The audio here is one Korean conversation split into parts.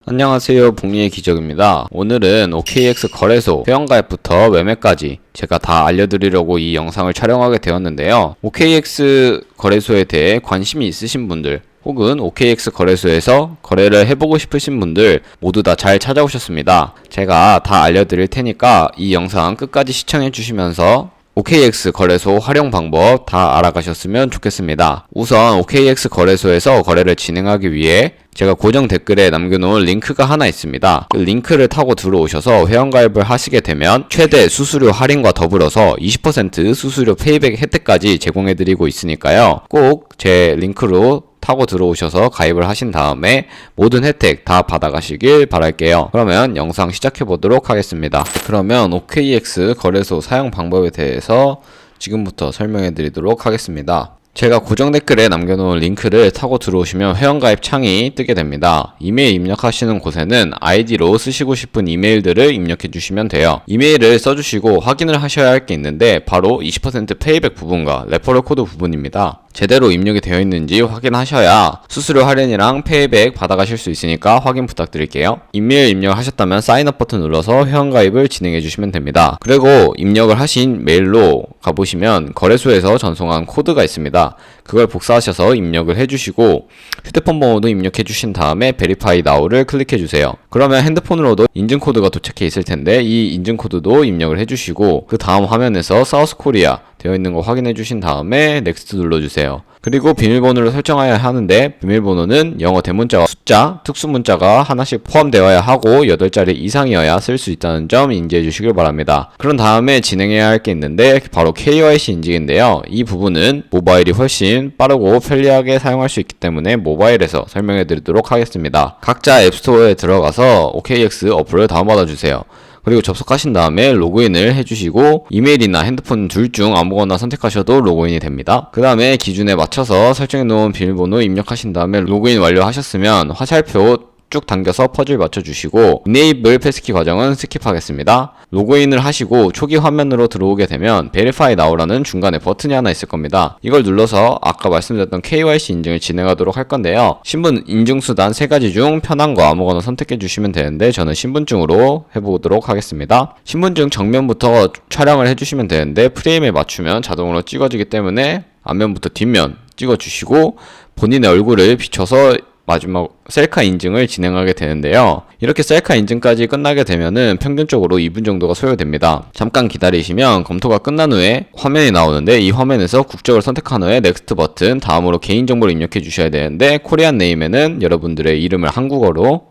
안녕하세요, 복리의 기적입니다. 오늘은 OKX 거래소 회원가입부터 매매까지 제가 다 알려드리려고 이 영상을 촬영하게 되었는데요. OKX 거래소에 대해 관심이 있으신 분들 혹은 OKX 거래소에서 거래를 해보고 싶으신 분들 모두 다 잘 찾아오셨습니다. 제가 다 알려드릴 테니까 이 영상 끝까지 시청해 주시면서 OKX 거래소 활용 방법 다 알아가셨으면 좋겠습니다. 우선 OKX 거래소에서 거래를 진행하기 위해 제가 고정 댓글에 남겨놓은 링크가 하나 있습니다. 그 링크를 타고 들어오셔서 회원가입을 하시게 되면 최대 수수료 할인과 더불어서 20% 수수료 페이백 혜택까지 제공해드리고 있으니까요. 꼭 제 링크로 타고 들어오셔서 가입을 하신 다음에 모든 혜택 다 받아가시길 바랄게요. 그러면 영상 시작해 보도록 하겠습니다. 그러면 OKX 거래소 사용 방법에 대해서 지금부터 설명해 드리도록 하겠습니다. 제가 고정 댓글에 남겨놓은 링크를 타고 들어오시면 회원가입 창이 뜨게 됩니다. 이메일 입력하시는 곳에는 아이디로 쓰시고 싶은 이메일들을 입력해 주시면 돼요. 이메일을 써주시고 확인을 하셔야 할 게 있는데 바로 20% 페이백 부분과 레퍼럴 코드 부분입니다. 제대로 입력이 되어 있는지 확인하셔야 수수료 할인이랑 페이백 받아가실 수 있으니까 확인 부탁드릴게요. 이메일 입력하셨다면 사인업 버튼 눌러서 회원가입을 진행해 주시면 됩니다. 그리고 입력을 하신 메일로 가보시면 거래소에서 전송한 코드가 있습니다. 그걸 복사하셔서 입력을 해주시고 휴대폰 번호도 입력해 주신 다음에 Verify Now를 클릭해 주세요. 그러면 핸드폰으로도 인증코드가 도착해 있을 텐데 이 인증코드도 입력을 해주시고 그 다음 화면에서 사우스 코리아 되어 있는 거 확인해 주신 다음에 Next 눌러주세요. 그리고 비밀번호를 설정해야 하는데 비밀번호는 영어 대문자와 숫자, 특수문자가 하나씩 포함되어야 하고 8자리 이상이어야 쓸 수 있다는 점 인지해 주시길 바랍니다. 그런 다음에 진행해야 할 게 있는데 바로 KYC 인증인데요. 이 부분은 모바일이 훨씬 빠르고 편리하게 사용할 수 있기 때문에 모바일에서 설명해 드리도록 하겠습니다. 각자 앱스토어에 들어가서 OKX 어플을 다운받아 주세요. 그리고 접속하신 다음에 로그인을 해주시고 이메일이나 핸드폰 둘 중 아무거나 선택하셔도 로그인이 됩니다. 그 다음에 기준에 맞춰서 설정해 놓은 비밀번호 입력하신 다음에 로그인 완료하셨으면 화살표 쭉 당겨서 퍼즐 맞춰주시고 Enable 패스키 과정은 스킵하겠습니다. 로그인을 하시고 초기 화면으로 들어오게 되면 Verify Now라는 중간에 버튼이 하나 있을 겁니다. 이걸 눌러서 아까 말씀드렸던 KYC 인증을 진행하도록 할 건데요. 신분 인증 수단 3가지 중 편한 거 아무거나 선택해 주시면 되는데 저는 신분증으로 해보도록 하겠습니다. 신분증 정면부터 촬영을 해주시면 되는데 프레임에 맞추면 자동으로 찍어지기 때문에 앞면부터 뒷면 찍어주시고 본인의 얼굴을 비춰서 마지막 셀카 인증을 진행하게 되는데요. 이렇게 셀카 인증까지 끝나게 되면은 평균적으로 2분 정도가 소요됩니다. 잠깐 기다리시면 검토가 끝난 후에 화면이 나오는데 이 화면에서 국적을 선택한 후에 넥스트 버튼 다음으로 개인정보를 입력해 주셔야 되는데 코리안 네임에는 여러분들의 이름을 한국어로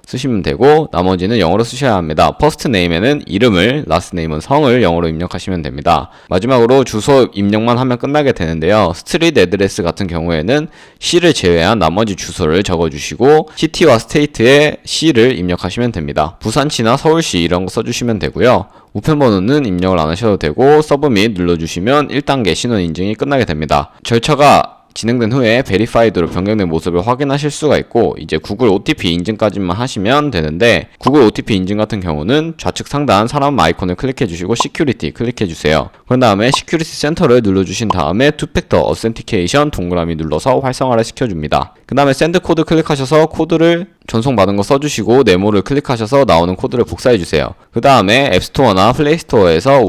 쓰시면 되고 나머지는 영어로 쓰셔야 합니다. 퍼스트 네임에는 이름을, 라스트 네임은 성을 영어로 입력하시면 됩니다. 마지막으로 주소 입력만 하면 끝나게 되는데요. 스트리트 애드레스 같은 경우에는 시를 제외한 나머지 주소를 적어주시고 시티와 스테이트의 시를 입력하시면 됩니다. 부산시나 서울시 이런 거 써주시면 되고요. 우편번호는 입력을 안 하셔도 되고 서브밋 눌러주시면 1단계 신원 인증이 끝나게 됩니다. 절차가 진행된 후에 베리파이드로 변경된 모습을 확인하실 수가 있고 이제 구글 OTP 인증까지만 하시면 되는데 구글 OTP 인증 같은 경우는 좌측 상단 사람 아이콘을 클릭해 주시고 시큐리티 클릭해 주세요. 그런 다음에 시큐리티 센터를 눌러주신 다음에 투팩터 어센티케이션 동그라미 눌러서 활성화를 시켜줍니다. 그 다음에 샌드 코드 클릭하셔서 코드를 전송받은 거 써주시고 네모를 클릭하셔서 나오는 코드를 복사해주세요. 그 다음에 앱스토어나 플레이스토어에서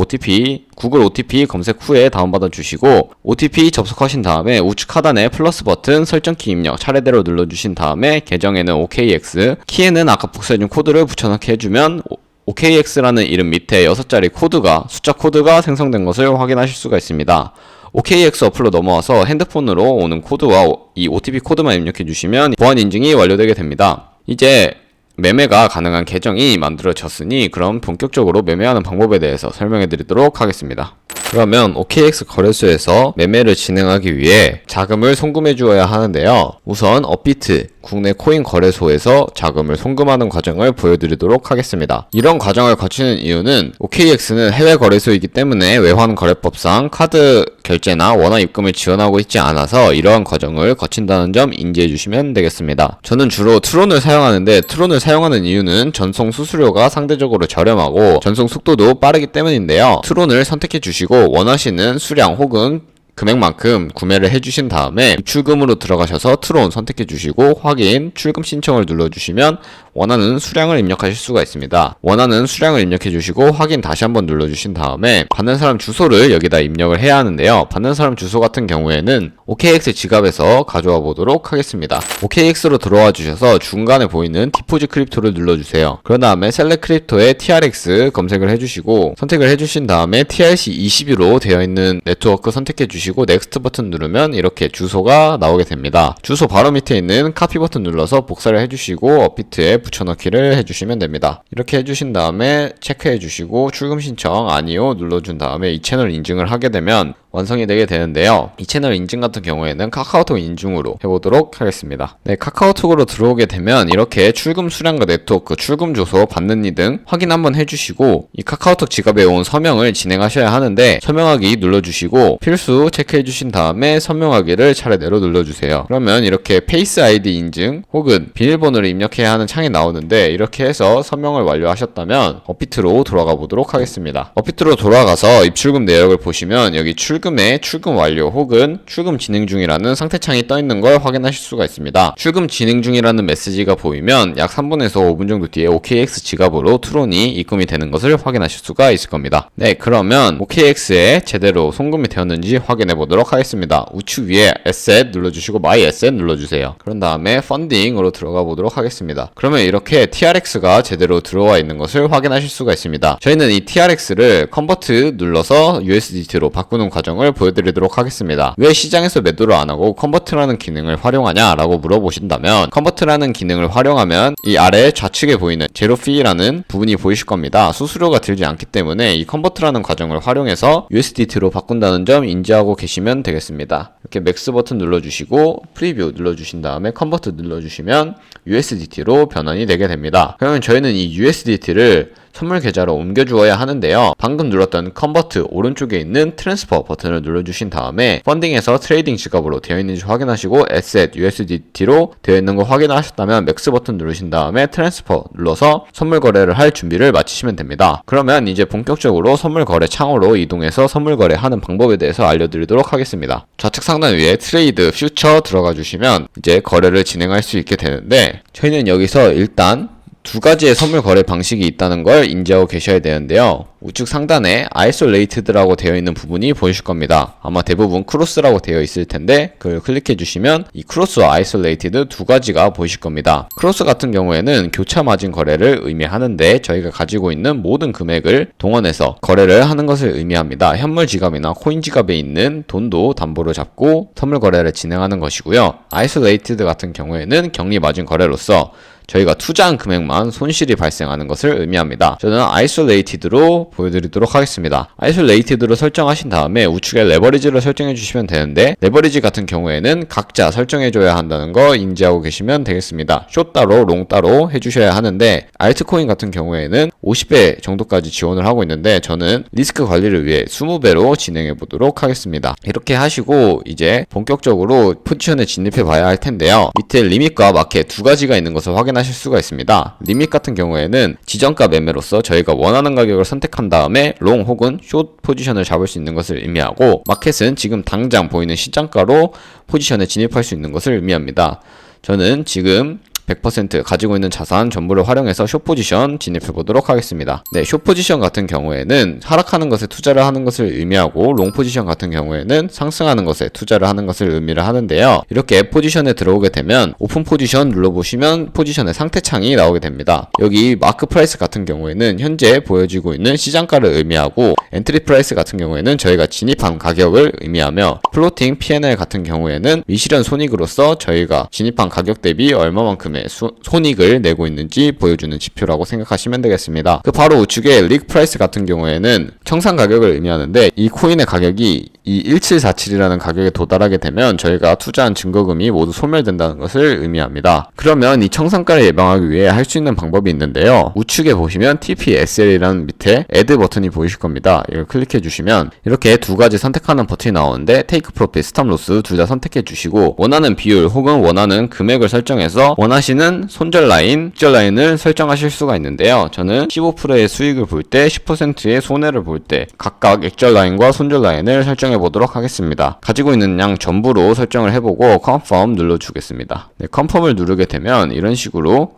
구글 OTP 검색 후에 다운받아 주시고 OTP 접속하신 다음에 우측 하단에 플러스 버튼 설정키 입력 차례대로 눌러주신 다음에 계정에는 OKX, 키에는 아까 복사해준 코드를 붙여넣기 해주면 OKX라는 이름 밑에 6자리 코드가 숫자 코드가 생성된 것을 확인하실 수가 있습니다. OKX 어플로 넘어와서 핸드폰으로 오는 코드와 이 OTP 코드만 입력해 주시면 보안 인증이 완료되게 됩니다. 이제 매매가 가능한 계정이 만들어졌으니 그럼 본격적으로 매매하는 방법에 대해서 설명해 드리도록 하겠습니다. 그러면 OKX 거래소에서 매매를 진행하기 위해 자금을 송금해 주어야 하는데요. 우선 업비트 국내 코인 거래소에서 자금을 송금하는 과정을 보여드리도록 하겠습니다. 이런 과정을 거치는 이유는 OKX는 해외 거래소이기 때문에 외환 거래법상 카드 결제나 원화 입금을 지원하고 있지 않아서 이러한 과정을 거친다는 점 인지해 주시면 되겠습니다. 저는 주로 트론을 사용하는데 트론을 사용하는 이유는 전송 수수료가 상대적으로 저렴하고 전송 속도도 빠르기 때문인데요. 트론을 선택해 주시고 원하시는 수량 혹은 금액만큼 구매를 해주신 다음에 입출금으로 들어가셔서 트론 선택해 주시고 확인, 출금 신청을 눌러주시면 원하는 수량을 입력하실 수가 있습니다. 원하는 수량을 입력해 주시고 확인 다시 한번 눌러주신 다음에 받는 사람 주소를 여기다 입력을 해야 하는데요. 받는 사람 주소 같은 경우에는 OKX 지갑에서 가져와 보도록 하겠습니다. OKX로 들어와 주셔서 중간에 보이는 디포짓 크립토를 눌러주세요. 그런 다음에 셀렉트 크립토에 TRX 검색을 해주시고 선택을 해주신 다음에 TRC22로 되어 있는 네트워크 선택해 주시고 넥스트 버튼 누르면 이렇게 주소가 나오게 됩니다. 주소 바로 밑에 있는 카피 버튼 눌러서 복사를 해주시고 업비트에 붙여넣기를 해주시면 됩니다. 이렇게 해주신 다음에 체크해 주시고 출금 신청 아니요 눌러준 다음에 이 채널 인증을 하게 되면 완성이 되게 되는데요. 이 채널 인증 같은 경우에는 카카오톡 인증으로 해보도록 하겠습니다. 네, 카카오톡으로 들어오게 되면 이렇게 출금 수량과 네트워크, 출금 주소, 받는 이 등 확인 한번 해주시고 이 카카오톡 지갑에 온 서명을 진행하셔야 하는데 서명하기 눌러주시고 필수 체크해주신 다음에 서명하기를 차례대로 눌러주세요. 그러면 이렇게 페이스 아이디 인증 혹은 비밀번호를 입력해야 하는 창이 나오는데 이렇게 해서 서명을 완료하셨다면 업비트로 돌아가 보도록 하겠습니다. 업비트로 돌아가서 입출금 내역을 보시면 여기 출금의 출금 완료 혹은 출금 진행 중이라는 상태창이 떠있는 걸 확인하실 수가 있습니다. 출금 진행 중이라는 메시지가 보이면 약 3분에서 5분 정도 뒤에 OKX 지갑으로 트론이 입금이 되는 것을 확인하실 수가 있을 겁니다. 네, 그러면 OKX에 제대로 송금이 되었는지 확인해 보도록 하겠습니다. 우측 위에 Asset 눌러주시고 My Asset 눌러주세요. 그런 다음에 펀딩으로 들어가 보도록 하겠습니다. 그러면 이렇게 TRX가 제대로 들어와 있는 것을 확인하실 수가 있습니다. 저희는 이 TRX를 컨버트 눌러서 USDT로 바꾸는 과정을 보여드리도록 하겠습니다. 왜 시장에서 매도를 안하고 컨버트라는 기능을 활용하냐 라고 물어보신다면 컨버트라는 기능을 활용하면 이 아래 좌측에 보이는 제로피라는 부분이 보이실 겁니다. 수수료가 들지 않기 때문에 이 컨버트라는 과정을 활용해서 USDT로 바꾼다는 점 인지하고 계시면 되겠습니다. 이렇게 맥스 버튼 눌러주시고 프리뷰 눌러주신 다음에 컨버트 눌러주시면 USDT로 변환이 되게 됩니다. 그러면 저희는 이 USDT를 선물 계좌로 옮겨 주어야 하는데요. 방금 눌렀던 컨버트 오른쪽에 있는 트랜스퍼 버튼을 눌러주신 다음에 펀딩에서 트레이딩 지갑으로 되어 있는지 확인하시고 Asset USDT로 되어 있는 거 확인하셨다면 맥스 버튼 누르신 다음에 트랜스퍼 눌러서 선물 거래를 할 준비를 마치시면 됩니다. 그러면 이제 본격적으로 선물 거래 창으로 이동해서 선물 거래하는 방법에 대해서 알려드리도록 하겠습니다. 좌측 상단 위에 트레이드 퓨처 들어가 주시면 이제 거래를 진행할 수 있게 되는데 저희는 여기서 일단 두 가지의 선물 거래 방식이 있다는 걸 인지하고 계셔야 되는데요. 우측 상단에 Isolated라고 되어 있는 부분이 보이실 겁니다. 아마 대부분 크로스라고 되어 있을 텐데 그걸 클릭해 주시면 이 크로스와 Isolated 두 가지가 보이실 겁니다. 크로스 같은 경우에는 교차 마진 거래를 의미하는데 저희가 가지고 있는 모든 금액을 동원해서 거래를 하는 것을 의미합니다. 현물 지갑이나 코인 지갑에 있는 돈도 담보로 잡고 선물 거래를 진행하는 것이고요. Isolated 같은 경우에는 격리 마진 거래로서 저희가 투자한 금액만 손실이 발생하는 것을 의미합니다. 저는 Isolated로 보여드리도록 하겠습니다. Isolated로 설정하신 다음에 우측에 레버리지를 설정해 주시면 되는데 레버리지 같은 경우에는 각자 설정해 줘야 한다는 거 인지하고 계시면 되겠습니다. 숏 따로 롱 따로 해주셔야 하는데 알트코인 같은 경우에는 50배 정도까지 지원을 하고 있는데 저는 리스크 관리를 위해 20배로 진행해 보도록 하겠습니다. 이렇게 하시고 이제 본격적으로 포지션에 진입해 봐야 할 텐데요. 밑에 리밋과 마켓 두 가지가 있는 것을 확인하실 수가 있습니다. 리밋 같은 경우에는 지정가 매매로서 저희가 원하는 가격을 선택한 다음에 롱 혹은 숏 포지션을 잡을 수 있는 것을 의미하고 마켓은 지금 당장 보이는 시장가로 포지션에 진입할 수 있는 것을 의미합니다. 저는 지금 100% 가지고 있는 자산 전부를 활용해서 숏 포지션 진입해 보도록 하겠습니다. 네, 숏 포지션 같은 경우에는 하락하는 것에 투자를 하는 것을 의미하고 롱 포지션 같은 경우에는 상승하는 것에 투자를 하는 것을 의미를 하는데요. 이렇게 포지션에 들어오게 되면 오픈 포지션 눌러보시면 포지션의 상태창이 나오게 됩니다. 여기 마크 프라이스 같은 경우에는 현재 보여지고 있는 시장가를 의미하고 엔트리 프라이스 같은 경우에는 저희가 진입한 가격을 의미하며 플로팅 P&L 같은 경우에는 미실현 손익으로서 저희가 진입한 가격 대비 얼마만큼의 손익을 내고 있는지 보여주는 지표라고 생각하시면 되겠습니다. 그 바로 우측에 릭 프라이스 같은 경우에는 청산 가격을 의미하는데 이 코인의 가격이 이 1747이라는 가격에 도달하게 되면 저희가 투자한 증거금이 모두 소멸된다는 것을 의미합니다. 그러면 이 청산가를 예방하기 위해 할 수 있는 방법이 있는데요. 우측에 보시면 TPSL이라는 밑에 Add 버튼이 보이실 겁니다. 이걸 클릭해 주시면 이렇게 두 가지 선택하는 버튼이 나오는데 Take Profit, Stop Loss 둘 다 선택해 주시고 원하는 비율 혹은 원하는 금액을 설정해서 원하시는 원하시는 손절 라인, 익절 라인을 설정하실 수가 있는데요. 저는 15%의 수익을 볼 때, 10%의 손해를 볼 때 각각 익절 라인과 손절 라인을 설정해 보도록 하겠습니다. 가지고 있는 양 전부로 설정을 해보고 컨펌 눌러주겠습니다. 네, 컨펌을 누르게 되면 이런 식으로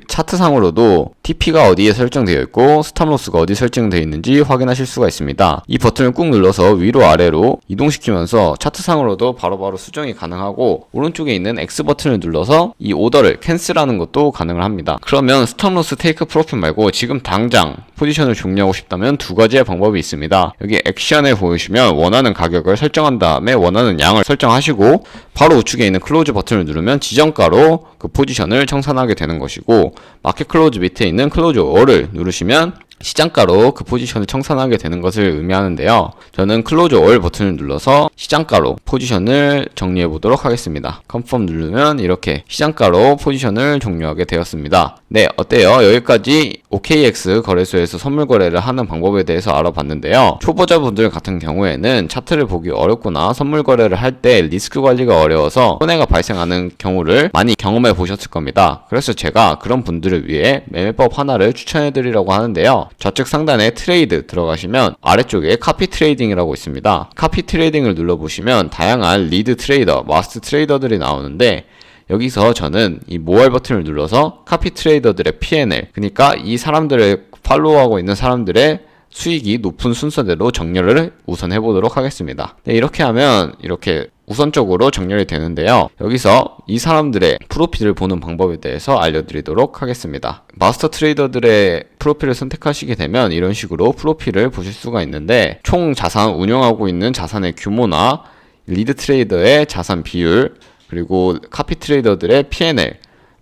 차트상으로도 TP가 어디에 설정되어 있고 스탑로스가 어디 설정되어 있는지 확인하실 수가 있습니다. 이 버튼을 꾹 눌러서 위로 아래로 이동시키면서 차트상으로도 바로바로 수정이 가능하고, 오른쪽에 있는 X 버튼을 눌러서 이 오더를 캔슬하는 것도 가능을 합니다. 그러면 스탑로스 테이크 프로핏 말고 지금 당장 포지션을 종료하고 싶다면 두 가지의 방법이 있습니다. 여기 액션에 보시면 원하는 가격을 설정한 다음에 원하는 양을 설정하시고, 바로 우측에 있는 클로즈 버튼을 누르면 지정가로 그 포지션을 청산하게 되는 것이고, 마켓 클로즈 밑에 있는 클로즈 올을 누르시면 시장가로 그 포지션을 청산하게 되는 것을 의미하는데요. 저는 클로즈 올 버튼을 눌러서 시장가로 포지션을 정리해 보도록 하겠습니다. 컨펌 누르면 이렇게 시장가로 포지션을 종료하게 되었습니다. 네, 어때요? 여기까지 OKX 거래소에서 선물 거래를 하는 방법에 대해서 알아봤는데요. 초보자분들 같은 경우에는 차트를 보기 어렵거나 선물 거래를 할 때 리스크 관리가 어려워서 손해가 발생하는 경우를 많이 경험해 보셨을 겁니다. 그래서 제가 그런 분들을 위해 매매법 하나를 추천해 드리려고 하는데요. 좌측 상단에 트레이드 들어가시면 아래쪽에 카피 트레이딩이라고 있습니다. 카피 트레이딩을 눌러보시면 다양한 리드 트레이더, 마스터 트레이더들이 나오는데, 여기서 저는 이 모알 버튼을 눌러서 카피 트레이더들의 P&L, 그러니까 이 사람들을 팔로우하고 있는 사람들의 수익이 높은 순서대로 정렬을 우선 해보도록 하겠습니다. 네, 이렇게 하면 이렇게 우선적으로 정렬이 되는데요. 여기서 이 사람들의 프로필을 보는 방법에 대해서 알려드리도록 하겠습니다. 마스터 트레이더들의 프로필을 선택하시게 되면 이런 식으로 프로필을 보실 수가 있는데, 총 자산 운영하고 있는 자산의 규모나 리드 트레이더의 자산 비율, 그리고 카피 트레이더들의 P&L,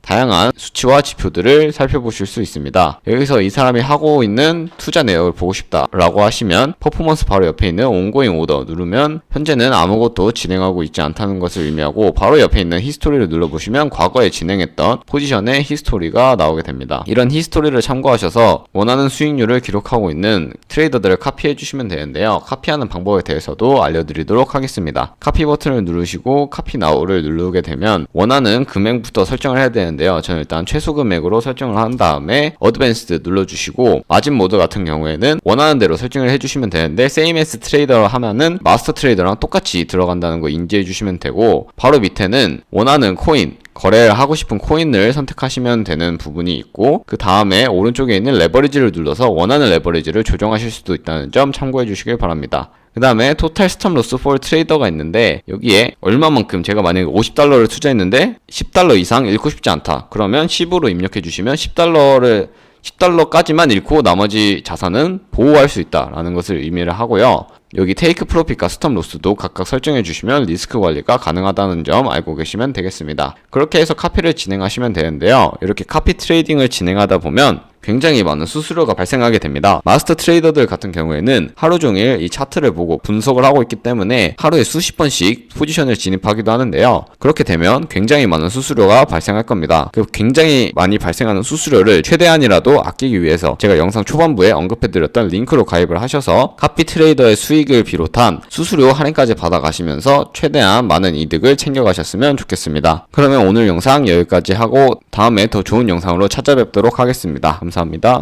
다양한 수치와 지표들을 살펴보실 수 있습니다. 여기서 이 사람이 하고 있는 투자 내역을 보고 싶다라고 하시면 퍼포먼스 바로 옆에 있는 온고잉 오더 누르면 현재는 아무것도 진행하고 있지 않다는 것을 의미하고, 바로 옆에 있는 히스토리를 눌러보시면 과거에 진행했던 포지션의 히스토리가 나오게 됩니다. 이런 히스토리를 참고하셔서 원하는 수익률을 기록하고 있는 트레이더들을 카피해 주시면 되는데요. 카피하는 방법에 대해서도 알려드리도록 하겠습니다. 카피 버튼을 누르시고 카피 나우를 누르게 되면 원하는 금액부터 설정을 해야 되는데, 저는 일단 최소 금액으로 설정을 한 다음에 어드밴스드 눌러주시고, 마진 모드 같은 경우에는 원하는 대로 설정을 해주시면 되는데, same as 트레이더 하면은 마스터 트레이더랑 똑같이 들어간다는 거 인지해 주시면 되고, 바로 밑에는 원하는 코인, 거래를 하고 싶은 코인을 선택하시면 되는 부분이 있고, 그 다음에 오른쪽에 있는 레버리지를 눌러서 원하는 레버리지를 조정하실 수도 있다는 점 참고해 주시길 바랍니다. 그 다음에 토탈 스탑 로스 for 트레이더가 있는데, 여기에 얼마만큼, 제가 만약에 $50를 투자했는데 $10 이상 잃고 싶지 않다, 그러면 10으로 입력해 주시면 10달러까지만 잃고 나머지 자산은 보호할 수 있다라는 것을 의미를 하고요. 여기 테이크 프로핏과 스톱 로스도 각각 설정해 주시면 리스크 관리가 가능하다는 점 알고 계시면 되겠습니다. 그렇게 해서 카피를 진행하시면 되는데요. 이렇게 카피 트레이딩을 진행하다 보면 굉장히 많은 수수료가 발생하게 됩니다. 마스터 트레이더들 같은 경우에는 하루 종일 이 차트를 보고 분석을 하고 있기 때문에 하루에 수십 번씩 포지션을 진입하기도 하는데요. 그렇게 되면 굉장히 많은 수수료가 발생할 겁니다. 그 굉장히 많이 발생하는 수수료를 최대한이라도 아끼기 위해서 제가 영상 초반부에 언급해드렸던 링크로 가입을 하셔서 카피 트레이더의 수익을 비롯한 수수료 할인까지 받아가시면서 최대한 많은 이득을 챙겨가셨으면 좋겠습니다. 그러면 오늘 영상 여기까지 하고 다음에 더 좋은 영상으로 찾아뵙도록 하겠습니다. 감사합니다.